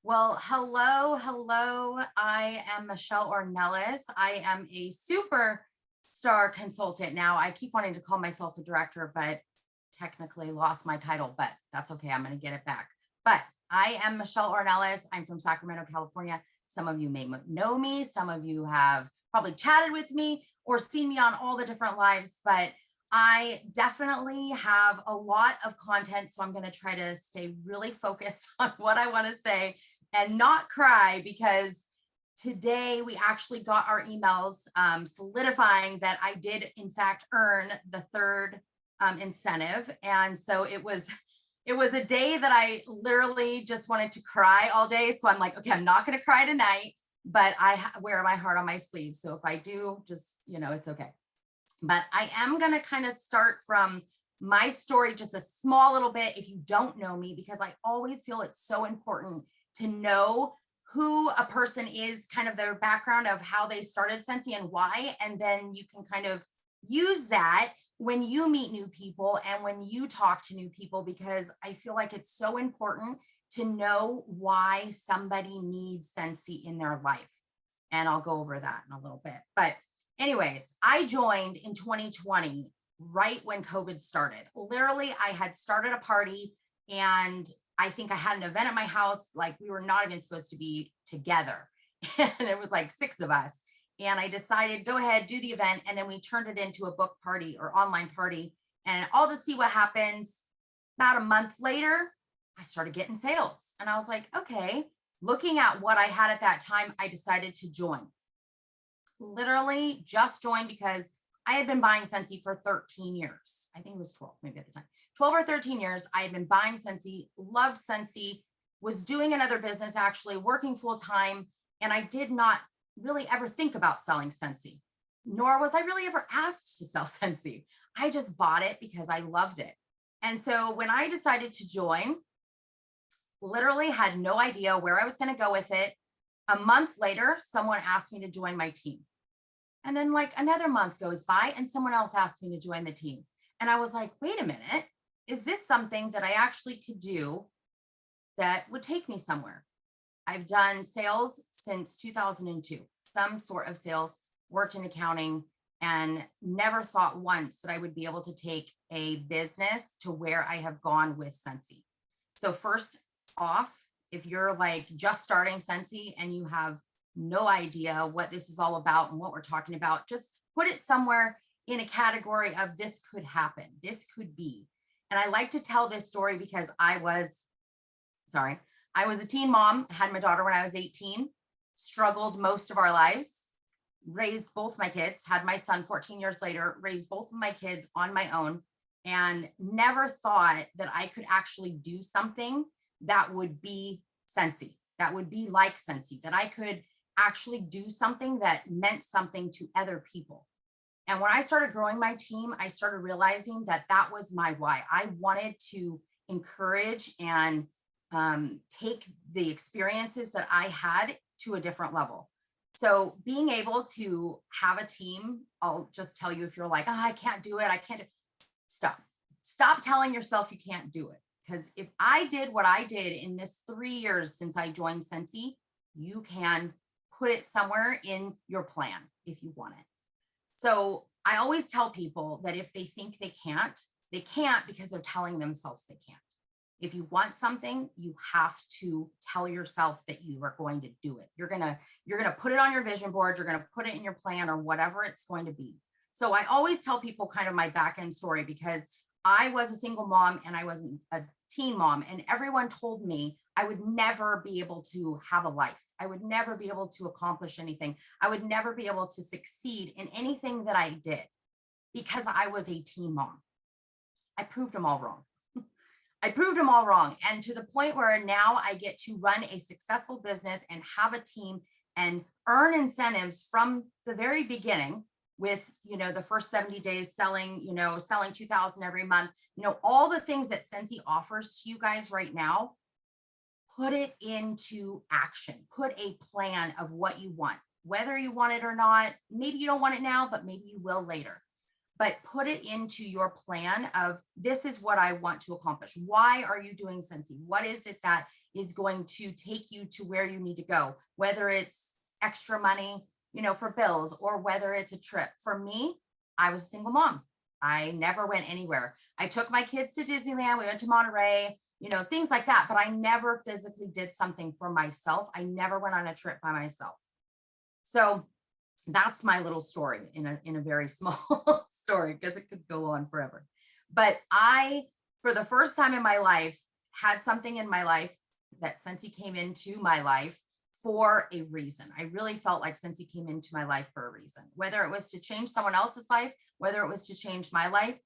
Well, hello. I am Michelle Ornellas. I am a superstar consultant now. I keep wanting to call myself a director, but technically lost my title, but that's okay. I'm going to get it back. But I am Michelle Ornellas. I'm from Sacramento, California. Some of you may know me. Some of you have probably chatted with me or seen me on all the different lives, but I definitely have a lot of content. So I'm going to try to stay really focused on what I want to say and not cry because today we actually got our emails solidifying that I did in fact earn the third incentive. And so it was a day that I literally just wanted to cry all day. So I'm like, okay, I'm not going to cry tonight, but I wear my heart on my sleeve. So if I do, just, it's okay. But I am going to kind of start from my story just a small little bit if you don't know me, because I always feel it's so important to know who a person is, kind of their background of how they started Scentsy and why. And then you can kind of use that when you meet new people and when you talk to new people, because I feel like it's so important to know why somebody needs Scentsy in their life. And I'll go over that in a little bit. But anyways, I joined in 2020, right when COVID started. Literally, I had started a party and I think I had an event at my house. Like we were not even supposed to be together. And it was like six of us. And I decided, go ahead, do the event. And then we turned it into a book party or online party. And I'll just see what happens. About a month later, I started getting sales. And I was like, okay, looking at what I had at that time, I decided to join. Literally just joined because I had been buying Scentsy for 13 years. I think it was 12, maybe at the time. 12 or 13 years. I had been buying Scentsy, loved Scentsy, was doing another business, actually working full time. And I did not really ever think about selling Scentsy, nor was I really ever asked to sell Scentsy. I just bought it because I loved it. And so when I decided to join, literally had no idea where I was going to go with it. A month later, someone asked me to join my team. And then like another month goes by and someone else asked me to join the team. And I was like, wait a minute, is this something that I actually could do that would take me somewhere? I've done sales since 2002, some sort of sales, worked in accounting, and never thought once that I would be able to take a business to where I have gone with Scentsy. So first off, if you're like just starting Scentsy and you have no idea what this is all about and what we're talking about, just put it somewhere in a category of this could happen, this could be. And I like to tell this story because I was a teen mom, had my daughter when I was 18, struggled most of our lives, raised both my kids, had my son 14 years later, raised both of my kids on my own, and never thought that I could actually do something that would be Scentsy, that would be like Scentsy, that I could actually do something that meant something to other people. And when I started growing my team, I started realizing that that was my why. I wanted to encourage and take the experiences that I had to a different level. So being able to have a team, I'll just tell you, if you're like, oh, I can't do it, I can't do, stop telling yourself you can't do it. Because if I did what I did in this 3 years since I joined Scentsy, you can put it somewhere in your plan if you want it. So I always tell people that if they think they can't because they're telling themselves they can't. If you want something, you have to tell yourself that you are going to do it. You're going to put it on your vision board. You're going to put it in your plan or whatever it's going to be. So I always tell people kind of my back end story, because I was a single mom and I was a teen mom, and everyone told me I would never be able to have a life. I would never be able to accomplish anything. I would never be able to succeed in anything that I did because I was a teen mom. I proved them all wrong. I proved them all wrong. And to the point where now I get to run a successful business and have a team and earn incentives from the very beginning with, the first 70 days selling, selling 2,000 every month, all the things that Scentsy offers to you guys right now. Put it into action, put a plan of what you want, whether you want it or not. Maybe you don't want it now, but maybe you will later. but put it into your plan of this is what I want to accomplish. Why are you doing Scentsy? What is it that is going to take you to where you need to go? Whether it's extra money, for bills, or whether it's a trip. For me, I was a single mom. I never went anywhere. I took my kids to Disneyland. We went to Monterey, things like that. But I never physically did something for myself. I never went on a trip by myself. So that's my little story in a very small story, because it could go on forever. But I, for the first time in my life, had something in my life that Scentsy came into my life for a reason. I really felt like Scentsy came into my life for a reason, whether it was to change someone else's life, whether it was to change my life,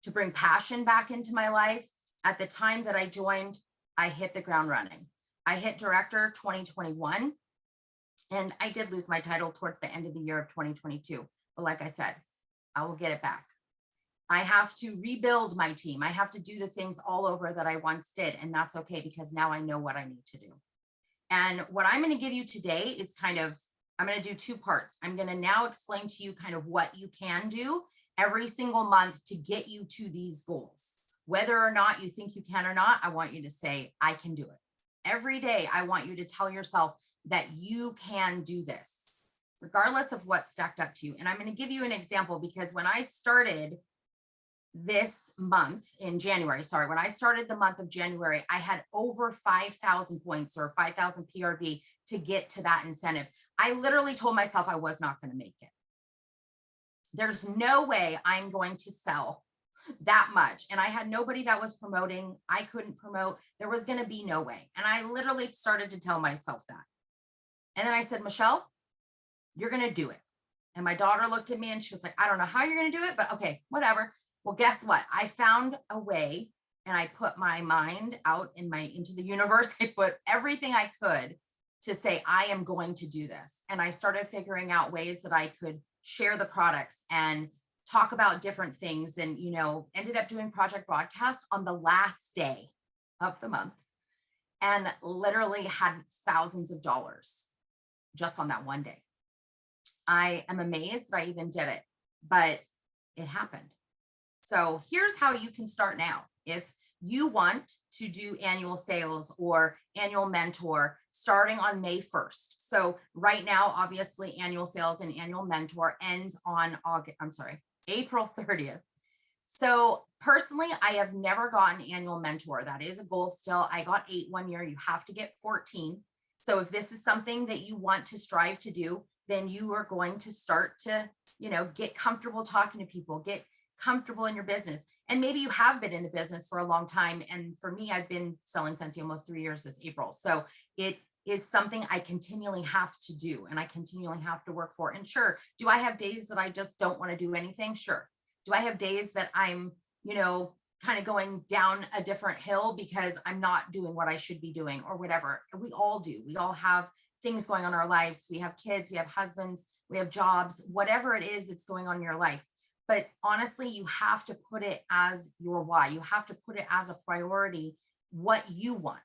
to bring passion back into my life. At the time that I joined, I hit the ground running. I hit director 2021. And I did lose my title towards the end of the year of 2022. But like I said, I will get it back. I have to rebuild my team. I have to do the things all over that I once did. And that's okay, because now I know what I need to do. And what I'm going to give you today is I'm going to do two parts. I'm going to now explain to you kind of what you can do every single month to get you to these goals. Whether or not you think you can or not, I want you to say, I can do it. Every day, I want you to tell yourself that you can do this, regardless of what's stacked up to you. And I'm going to give you an example, because when I started this month in January, when I started the month of January, I had over 5,000 points or 5,000 PRV to get to that incentive. I literally told myself I was not going to make it. There's no way I'm going to sell that much. And I had nobody that was promoting. I couldn't promote. There was going to be no way. And I literally started to tell myself that. And then I said, Michelle, you're going to do it. And my daughter looked at me and she was like, I don't know how you're going to do it, but okay, whatever. Well, guess what? I found a way, and I put my mind out into the universe. I put everything I could to say, I am going to do this. And I started figuring out ways that I could share the products and talk about different things, and, ended up doing project broadcast on the last day of the month, and literally had thousands of dollars just on that one day. I am amazed that I even did it, but it happened. So here's how you can start now. If you want to do annual sales or annual mentor starting on May 1st. So right now, obviously, annual sales and annual mentor ends on April 30th. So personally, I have never gotten annual mentor. That is a goal still. I got 8 one year. You have to get 14. So if this is something that you want to strive to do, then you are going to start to, get comfortable talking to people, get comfortable in your business. And maybe you have been in the business for a long time. And for me, I've been selling Scentsy almost 3 years this April. So it is something I continually have to do, and I continually have to work for. And sure, do I have days that I just don't want to do anything? Sure. Do I have days that I'm, kind of going down a different hill because I'm not doing what I should be doing or whatever? We all do. We all have things going on in our lives. We have kids, we have husbands, we have jobs, whatever it is that's going on in your life. But honestly, you have to put it as your why. You have to put it as a priority, what you want.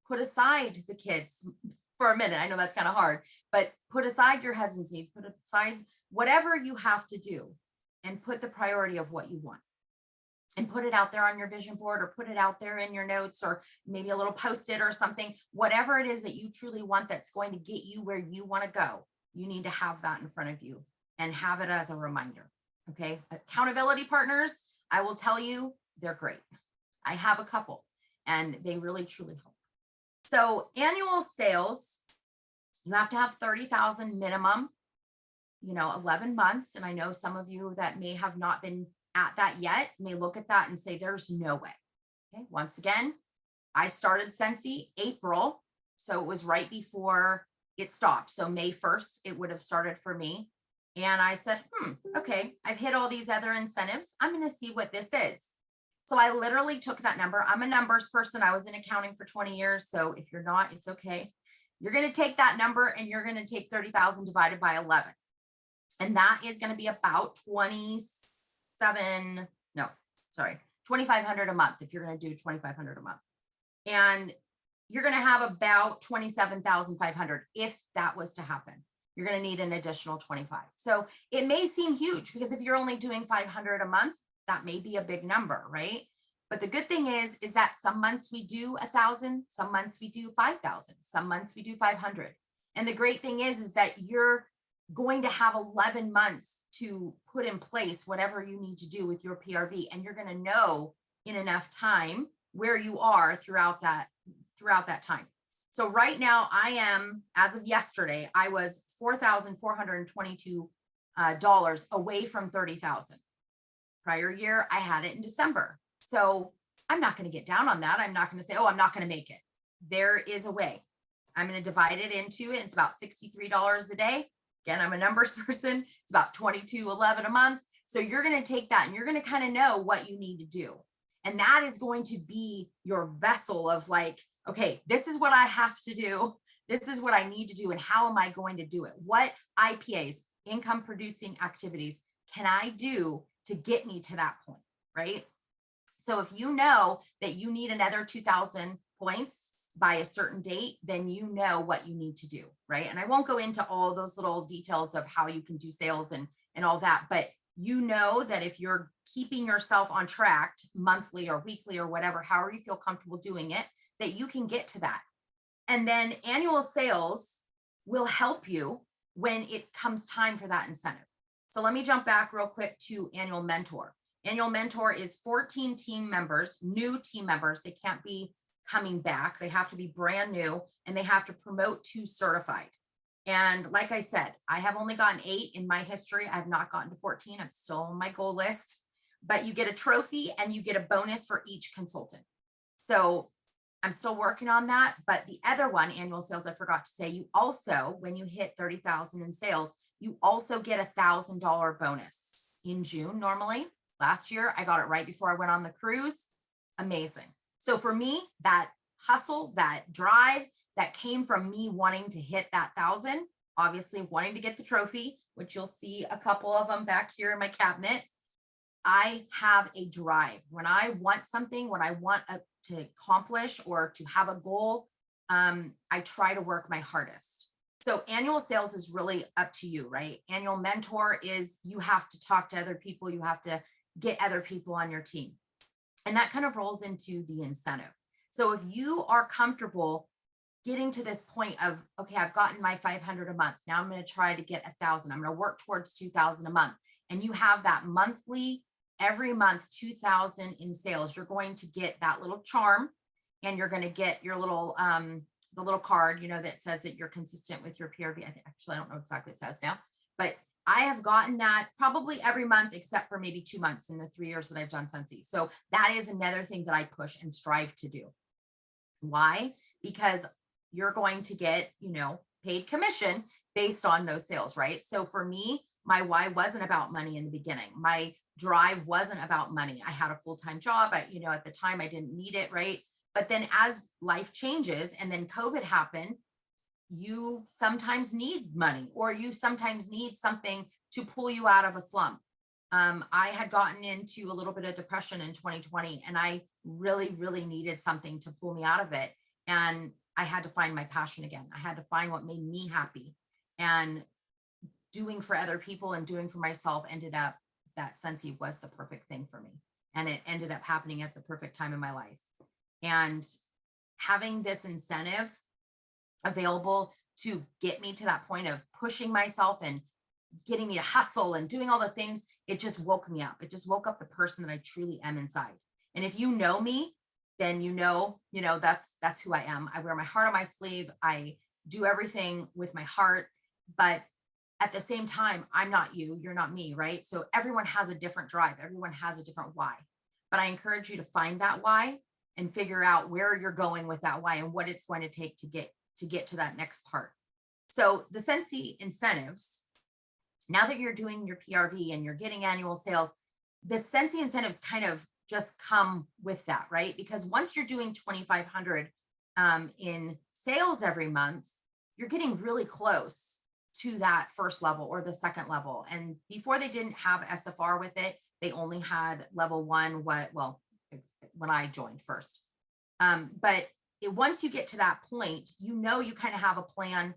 Put aside the kids for a minute. I know that's kind of hard, but put aside your husband's needs, put aside whatever you have to do, and put the priority of what you want. And put it out there on your vision board, or put it out there in your notes, or maybe a little post-it or something. Whatever it is that you truly want that's going to get you where you want to go, you need to have that in front of you and have it as a reminder. Okay. Accountability partners, I will tell you, they're great. I have a couple, and they really, truly help. So annual sales, you have to have 30,000 minimum, 11 months. And I know some of you that may have not been at that yet may look at that and say, there's no way. Okay. Once again, I started Scentsy April. So it was right before it stopped. So May 1st, it would have started for me. And I said, okay, I've hit all these other incentives. I'm going to see what this is. So I literally took that number. I'm a numbers person. I was in accounting for 20 years. So if you're not, it's okay. You're going to take that number and you're going to take 30,000 divided by 11. And that is going to be about 2,500 a month if you're going to do 2,500 a month. And you're going to have about 27,500 if that was to happen. you're going to need an additional 25. So it may seem huge because if you're only doing 500 a month, that may be a big number, right? But the good thing is that some months we do 1,000, some months we do 5,000, some months we do 500. And the great thing is that you're going to have 11 months to put in place whatever you need to do with your PRV. And you're going to know in enough time where you are throughout that time. So right now I am, as of yesterday, I was $4,422 away from 30,000. Prior year, I had it in December. So I'm not going to get down on that. I'm not going to say, oh, I'm not going to make it. There is a way. I'm going to divide it into it. It's about $63 a day. Again, I'm a numbers person. It's about $22.11 a month. So you're going to take that and you're going to kind of know what you need to do. And that is going to be your vessel of like, okay, this is what I have to do. This is what I need to do. And how am I going to do it? What IPAs, income producing activities, can I do to get me to that point, right? So if you know that you need another 2,000 points by a certain date, then you know what you need to do, right? And I won't go into all those little details of how you can do sales and all that, but you know that if you're keeping yourself on track monthly or weekly or whatever, however you feel comfortable doing it, that you can get to that. And then annual sales will help you when it comes time for that incentive. So let me jump back real quick to Annual Mentor. Annual Mentor is 14 team members, new team members. They can't be coming back. They have to be brand new and they have to promote to certified. And like I said, I have only gotten 8 in my history. I have not gotten to 14. I'm still on my goal list, but you get a trophy and you get a bonus for each consultant. So I'm still working on that. But the other one, annual sales, I forgot to say, you also, when you hit 30,000 in sales, you also get $1,000 bonus in June normally. Last year, I got it right before I went on the cruise. Amazing. So for me, that hustle, that drive, that came from me wanting to hit that 1,000, obviously wanting to get the trophy, which you'll see a couple of them back here in my cabinet. I have a drive. When I want something, when I want to accomplish or to have a goal, I try to work my hardest. So annual sales is really up to you, right? Annual Mentor is you have to talk to other people. You have to get other people on your team. And that kind of rolls into the incentive. So if you are comfortable getting to this point of, okay, I've gotten my 500 a month. Now I'm going to try to get 1,000. I'm going to work towards 2,000 a month. And you have that monthly, every month, 2,000 in sales. You're going to get that little charm and you're going to get your little, the little card, you know, that says that you're consistent with your PRV. Actually, I don't know exactly what it says now, but I have gotten that probably every month, except for maybe 2 months in the 3 years that I've done Scentsy. So that is another thing that I push and strive to do. Why? Because you're going to get, you know, paid commission based on those sales, right? So for me, my why wasn't about money in the beginning. My drive wasn't about money. I had a full-time job. You know, at the time I didn't need it, right? But then as life changes and then COVID happened, you sometimes need money or you sometimes need something to pull you out of a slump. I had gotten into a little bit of depression in 2020 and I really, really needed something to pull me out of it. And I had to find my passion again. I had to find what made me happy, and doing for other people and doing for myself ended up that Scentsy was the perfect thing for me. And it ended up happening at the perfect time in my life. And having this incentive available to get me to that point of pushing myself and getting me to hustle and doing all the things, it just woke me up. It just woke up the person that I truly am inside. And if you know me, then you know, that's who I am. I wear my heart on my sleeve. I do everything with my heart, but at the same time, I'm not you, you're not me, right? So everyone has a different drive. Everyone has a different why, but I encourage you to find that why and figure out where you're going with that why and what it's going to take to get to that next part. So the Scentsy incentives, now that you're doing your PRV and you're getting annual sales, the Scentsy incentives kind of just come with that, right? Because once you're doing 2,500 in sales every month, you're getting really close to that first level or the second level. And before they didn't have SFR with it, they only had level 1, when I joined first. But once you get to that point, you kind of have a plan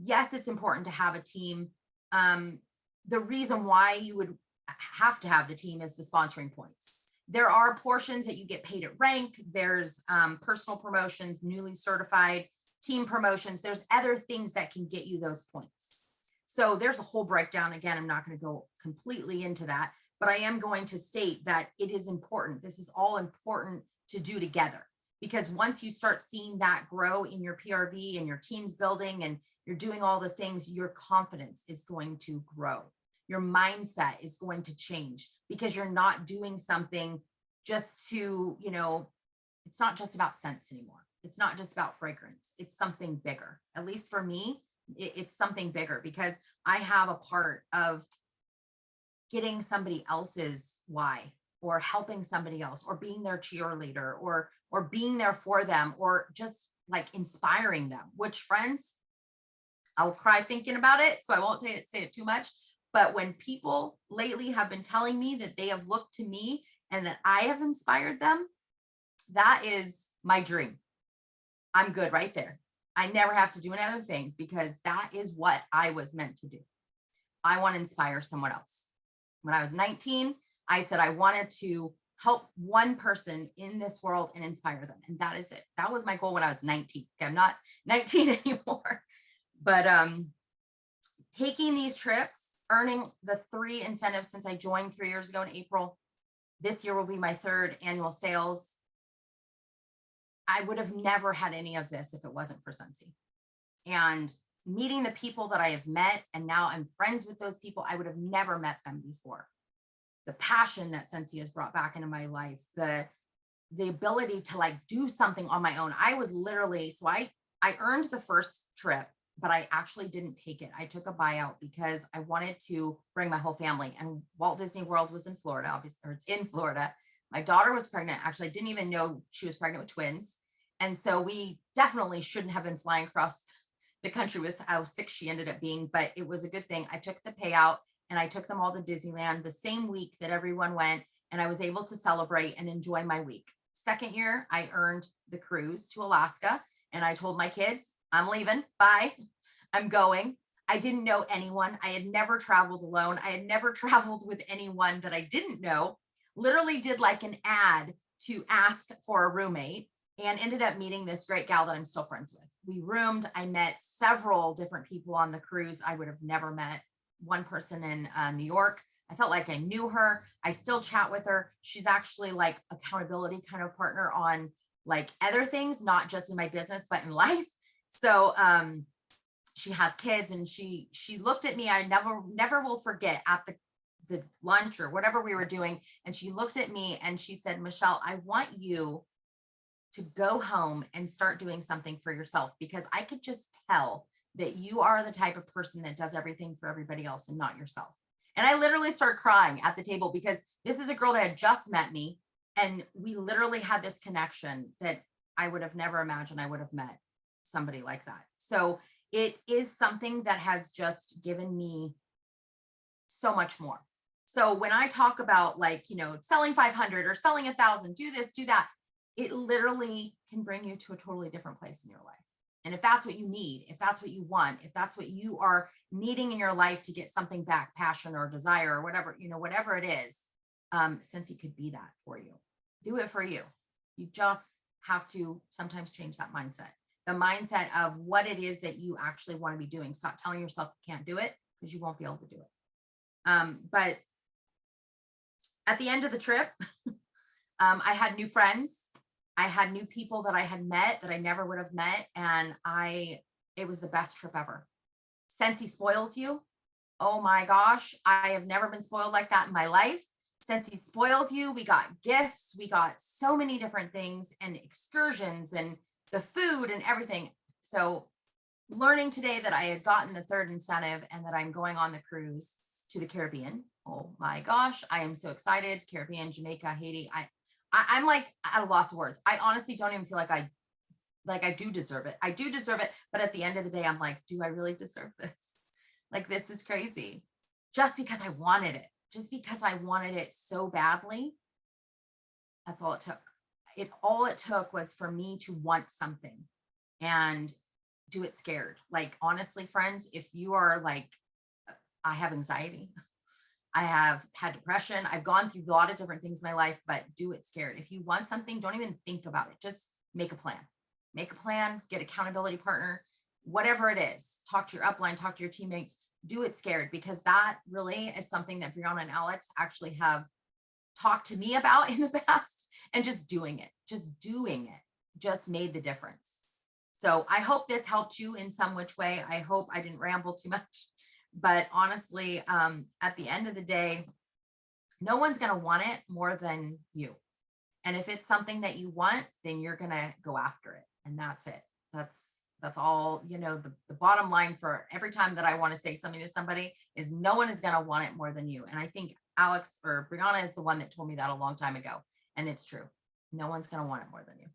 yes, it's important to have a team. The reason why you would have to have the team is the sponsoring points. There are portions that you get paid at rank. There's personal promotions, newly certified, team promotions. There's other things that can get you those points. So there's a whole breakdown. Again, I'm not going to go completely into that, but I am going to state that it is important. This is all important to do together, because once you start seeing that grow in your PRV and your team's building and you're doing all the things, your confidence is going to grow. Your mindset is going to change, because you're not doing something just to, it's not just about scents anymore. It's not just about fragrance. It's something bigger. At least for me, it's something bigger, because I have a part of getting somebody else's why, or helping somebody else, or being their cheerleader, or being there for them, or just like inspiring them, which, friends, I'll cry thinking about it, so I won't say it too much. But when people lately have been telling me that they have looked to me and that I have inspired them, that is my dream. I'm good right there. I never have to do another thing, because that is what I was meant to do. I want to inspire someone else. When I was 19, I said I wanted to help one person in this world and inspire them. And that is it. That was my goal when I was 19. Okay, I'm not 19 anymore. But taking these trips, earning the 3 incentives since I joined 3 years ago in April. This year will be my 3rd annual sales. I would have never had any of this if it wasn't for Scentsy. And meeting the people that I have met, and now I'm friends with those people, I would have never met them before. The passion that Scentsy has brought back into my life, the ability to like do something on my own. I was literally, so I earned the first trip, but I actually didn't take it. I took a buyout because I wanted to bring my whole family, and Walt Disney World was in Florida, obviously, or it's in Florida. My daughter was pregnant. Actually, I didn't even know she was pregnant with twins. And so we definitely shouldn't have been flying across the country with how sick she ended up being, but it was a good thing. I took the payout and I took them all to Disneyland the same week that everyone went, and I was able to celebrate and enjoy my week. Second year, I earned the cruise to Alaska, and I told my kids, I'm leaving. Bye. I'm going. I didn't know anyone. I had never traveled alone. I had never traveled with anyone that I didn't know. Literally did like an ad to ask for a roommate, and ended up meeting this great gal that I'm still friends with. We roomed. I met several different people on the cruise I would have never met. One person in New York. I felt like I knew her. I still chat with her. She's actually like accountability kind of partner on like other things, not just in my business, but in life. So she has kids, and she looked at me. I never will forget, at the lunch or whatever we were doing. And she looked at me and she said, Michelle, I want you to go home and start doing something for yourself, because I could just tell that you are the type of person that does everything for everybody else and not yourself. And I literally started crying at the table, because this is a girl that had just met me, and we literally had this connection that I would have never imagined I would have met somebody like that. So it is something that has just given me so much more. So when I talk about like, selling 500 or selling 1,000, do this, do that, it literally can bring you to a totally different place in your life. And if that's what you need, if that's what you want, if that's what you are needing in your life to get something back, passion or desire or whatever, whatever it is, Scentsy could be that for you. Do it for you. You just have to sometimes change that mindset. The mindset of what it is that you actually want to be doing. Stop telling yourself you can't do it, because you won't be able to do it. But at the end of the trip, I had new friends. I had new people that I had met that I never would have met. And it was the best trip ever. Scentsy spoils you. Oh my gosh. I have never been spoiled like that in my life. Scentsy spoils you. We got gifts. We got so many different things, and excursions, and the food and everything. So learning today that I had gotten the 3rd incentive and that I'm going on the cruise to the Caribbean. Oh my gosh. I am so excited. Caribbean, Jamaica, Haiti. I'm like at a loss of words. I honestly don't even feel like I do deserve it. I do deserve it. But at the end of the day, I'm like, do I really deserve this? Like, this is crazy. Just because I wanted it. Just because I wanted it so badly. That's all it took. All it took was for me to want something. And do it scared. Like, honestly, friends, if you are like, I have anxiety, I have had depression, I've gone through a lot of different things in my life, but do it scared. If you want something, don't even think about it. Just make a plan. Make a plan, get accountability partner, whatever it is. Talk to your upline, talk to your teammates, do it scared, because that really is something that Brianna and Alex actually have talked to me about in the past, and just doing it, just made the difference. So I hope this helped you in some which way. I hope I didn't ramble too much, but honestly, at the end of the day, no one's going to want it more than you. And if it's something that you want, then you're going to go after it. And that's it. That's all, the bottom line for every time that I want to say something to somebody is no one is going to want it more than you. And I think Alex or Brianna is the one that told me that a long time ago. And it's true. No one's going to want it more than you.